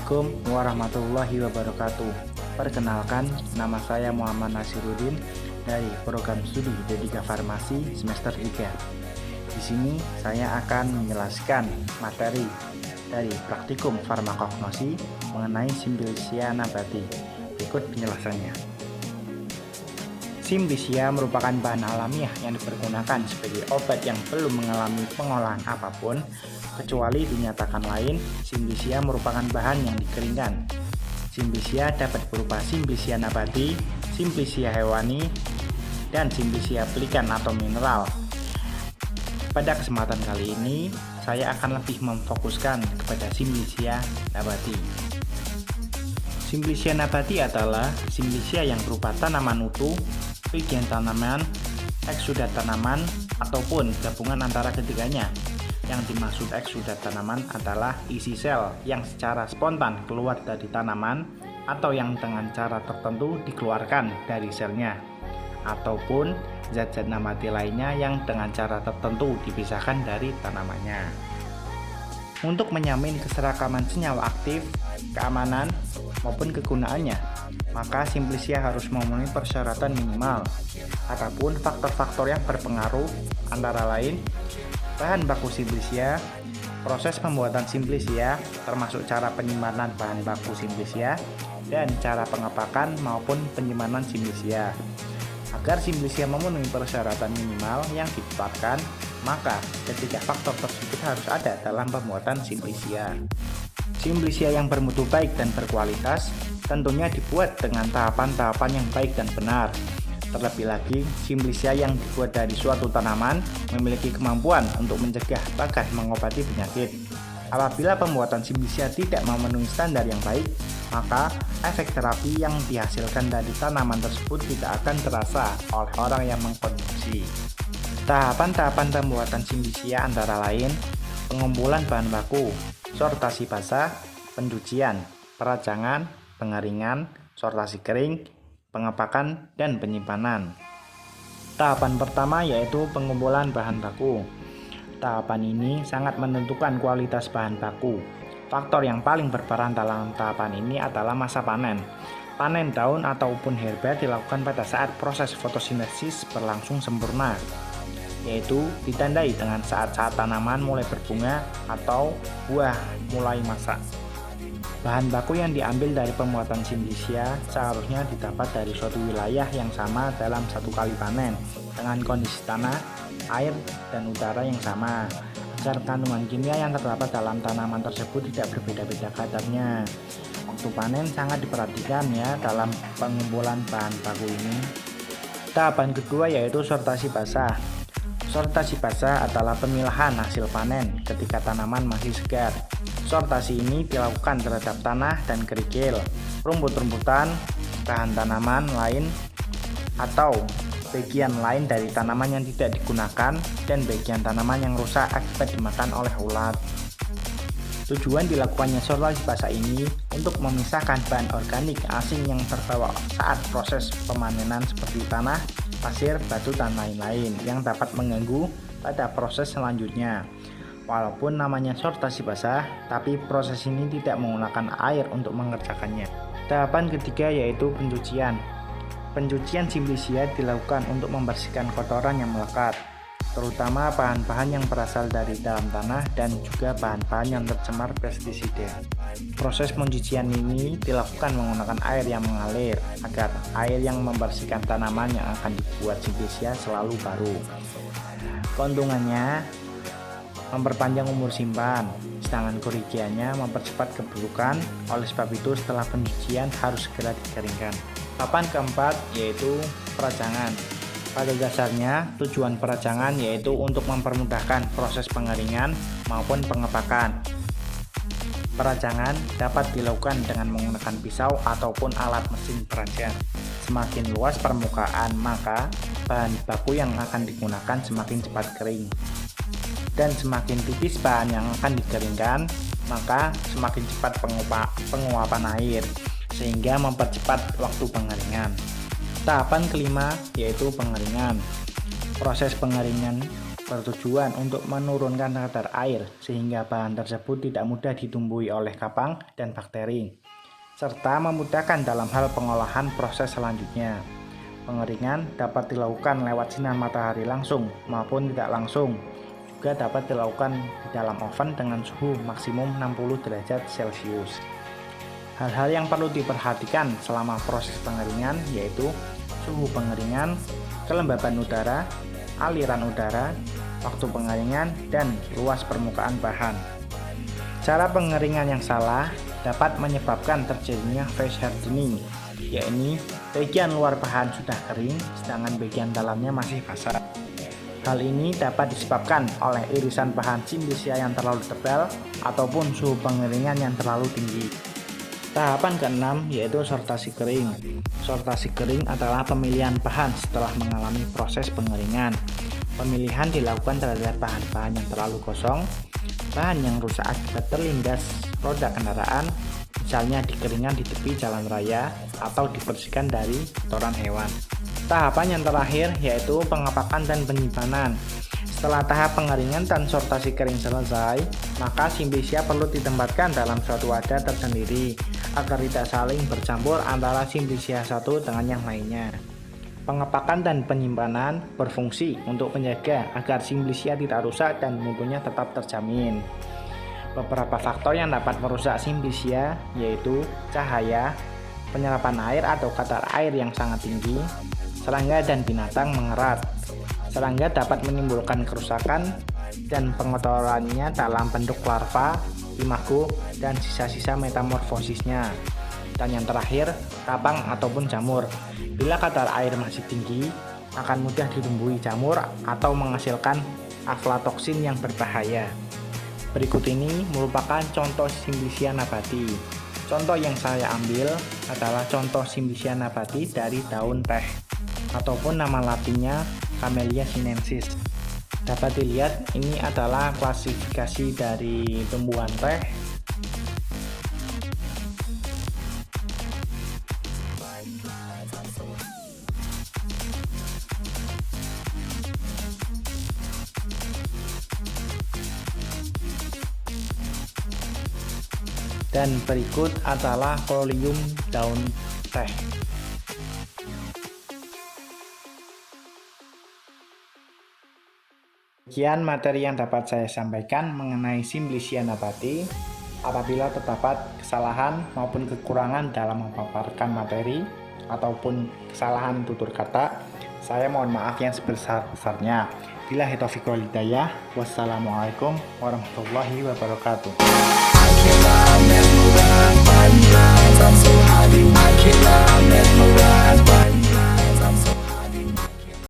Assalamualaikum warahmatullahi wabarakatuh. Perkenalkan, nama saya Muhammad Nasiruddin dari program studi D3 Farmasi semester 3. Di sini saya akan menjelaskan materi dari praktikum farmakognosi mengenai Simplicia nabati. Berikut penjelasannya. Simplicia merupakan bahan alamiah yang dipergunakan sebagai obat yang belum mengalami pengolahan apapun, kecuali dinyatakan lain. Simplicia merupakan bahan yang dikeringkan. Simplicia dapat berupa Simplicia nabati, Simplicia hewani, dan Simplicia pelikan atau mineral. Pada kesempatan kali ini, saya akan lebih memfokuskan kepada Simplicia nabati. Simplicia nabati adalah Simplicia yang berupa tanaman utuh, bagian tanaman, eksudat tanaman, ataupun gabungan antara ketiganya. Yang dimaksud eksudat tanaman adalah isi sel yang secara spontan keluar dari tanaman atau yang dengan cara tertentu dikeluarkan dari selnya, ataupun zat-zat nabati lainnya yang dengan cara tertentu dipisahkan dari tanamannya. Untuk menjamin keserakaman senyawa aktif, keamanan, maupun kegunaannya, maka Simplicia harus memenuhi persyaratan minimal. Adapun faktor-faktor yang berpengaruh antara lain bahan baku Simplicia, proses pembuatan Simplicia termasuk cara penyimpanan bahan baku Simplicia, dan cara pengepakan maupun penyimpanan Simplicia. Agar Simplicia memenuhi persyaratan minimal yang ditetapkan, maka ketiga faktor tersebut harus ada dalam pembuatan Simplicia. Simplicia yang bermutu baik dan berkualitas tentunya dibuat dengan tahapan-tahapan yang baik dan benar. Terlebih lagi, Simplicia yang dibuat dari suatu tanaman memiliki kemampuan untuk mencegah bahkan mengobati penyakit. Apabila pembuatan Simplicia tidak memenuhi standar yang baik, maka efek terapi yang dihasilkan dari tanaman tersebut tidak akan terasa oleh orang yang mengkonsumsi. Tahapan-tahapan pembuatan Simplicia antara lain pengumpulan bahan baku, sortasi basah, pencucian, peracangan, pengeringan, sortasi kering, pengepakan, dan penyimpanan. Tahapan pertama yaitu pengumpulan bahan baku. Tahapan ini sangat menentukan kualitas bahan baku. Faktor yang paling berperan dalam tahapan ini adalah masa panen. Panen daun ataupun herba dilakukan pada saat proses fotosintesis berlangsung sempurna, yaitu ditandai dengan saat-saat tanaman mulai berbunga atau buah mulai masak. Bahan baku yang diambil dari pembuatan Simplicia seharusnya didapat dari suatu wilayah yang sama dalam satu kali panen, dengan kondisi tanah, air, dan udara yang sama, agar kandungan kimia yang terdapat dalam tanaman tersebut tidak berbeda-beda kadarnya. Waktu panen sangat diperhatikan ya dalam pengumpulan bahan baku ini. Tahapan kedua yaitu sortasi basah. Sortasi basah adalah pemilahan hasil panen ketika tanaman masih segar. Sortasi ini dilakukan terhadap tanah dan kerikil, rumput-rumputan, bahan tanaman lain, atau bagian lain dari tanaman yang tidak digunakan, dan bagian tanaman yang rusak akibat dimakan oleh ulat. Tujuan dilakukannya sortasi basah ini untuk memisahkan bahan organik asing yang terbawa saat proses pemanenan seperti tanah, pasir, batu, dan lain-lain yang dapat mengganggu pada proses selanjutnya. Walaupun namanya sortasi basah, tapi proses ini tidak menggunakan air untuk mengerjakannya. Tahapan ketiga yaitu pencucian. Pencucian Simplicia dilakukan untuk membersihkan kotoran yang melekat, terutama bahan-bahan yang berasal dari dalam tanah dan juga bahan-bahan yang tercemar pestisida. Proses pencucian ini dilakukan menggunakan air yang mengalir, agar air yang membersihkan tanaman yang akan dibuat Simplicia selalu baru. Keuntungannya memperpanjang umur simpan, sedangkan kerugiannya mempercepat keburukan. Oleh sebab itu, setelah pencucian harus segera dikeringkan. Tahapan keempat yaitu peracangan. Pada dasarnya, tujuan peracangan yaitu untuk mempermudahkan proses pengeringan maupun pengepakan. Peracangan dapat dilakukan dengan menggunakan pisau ataupun alat mesin peracang. Semakin luas permukaan, maka bahan baku yang akan digunakan semakin cepat kering. Dan semakin tipis bahan yang akan dikeringkan, maka semakin cepat penguapan air, sehingga mempercepat waktu pengeringan. Tahapan kelima yaitu pengeringan. Proses pengeringan bertujuan untuk menurunkan kadar air sehingga bahan tersebut tidak mudah ditumbuhi oleh kapang dan bakteri, serta memudahkan dalam hal pengolahan proses selanjutnya. Pengeringan dapat dilakukan lewat sinar matahari langsung maupun tidak langsung. Juga dapat dilakukan di dalam oven dengan suhu maksimum 60 derajat Celcius. Hal-hal yang perlu diperhatikan selama proses pengeringan yaitu suhu pengeringan, kelembaban udara, aliran udara, waktu pengeringan, dan luas permukaan bahan. Cara pengeringan yang salah dapat menyebabkan terjadinya face hardening, yakni bagian luar bahan sudah kering sedangkan bagian dalamnya masih basah. Hal ini dapat disebabkan oleh irisan bahan simplicia yang terlalu tebal ataupun suhu pengeringan yang terlalu tinggi. Tahapan keenam yaitu sortasi kering. Sortasi kering adalah pemilihan bahan setelah mengalami proses pengeringan. Pemilihan dilakukan terhadap bahan-bahan yang terlalu kosong, bahan yang rusak akibat terlindas roda kendaraan, misalnya dikeringkan di tepi jalan raya atau dibersihkan dari kotoran hewan. Tahapan yang terakhir yaitu pengepakan dan penyimpanan. Setelah tahap pengeringan dan sortasi kering selesai, maka simplicia perlu ditempatkan dalam suatu wadah tersendiri agar tidak saling bercampur antara simplicia satu dengan yang lainnya. Pengepakan dan penyimpanan berfungsi untuk menjaga agar simplicia tidak rusak dan mutunya tetap terjamin. Beberapa faktor yang dapat merusak simplicia yaitu cahaya, penyerapan air atau kadar air yang sangat tinggi, serangga dan binatang mengerat. Serangga dapat menimbulkan kerusakan dan pengotorannya dalam bentuk larva, imago, dan sisa-sisa metamorfosisnya. Dan yang terakhir, kapang ataupun jamur. Bila kadar air masih tinggi, akan mudah ditumbuhi jamur atau menghasilkan aflatoksin yang berbahaya. Berikut ini merupakan contoh simplicia nabati. Contoh yang saya ambil adalah contoh simplicia nabati dari daun teh, ataupun nama latinnya Camellia sinensis. Dapat dilihat ini adalah klasifikasi dari tumbuhan teh. Dan berikut adalah folium daun teh. Sekian materi yang dapat saya sampaikan mengenai simplicia nabati. Apabila terdapat kesalahan maupun kekurangan dalam memaparkan materi ataupun kesalahan tutur kata, saya mohon maaf yang sebesar-besarnya. Billahi taufiq wal hidayah. Wassalamualaikum warahmatullahi wabarakatuh.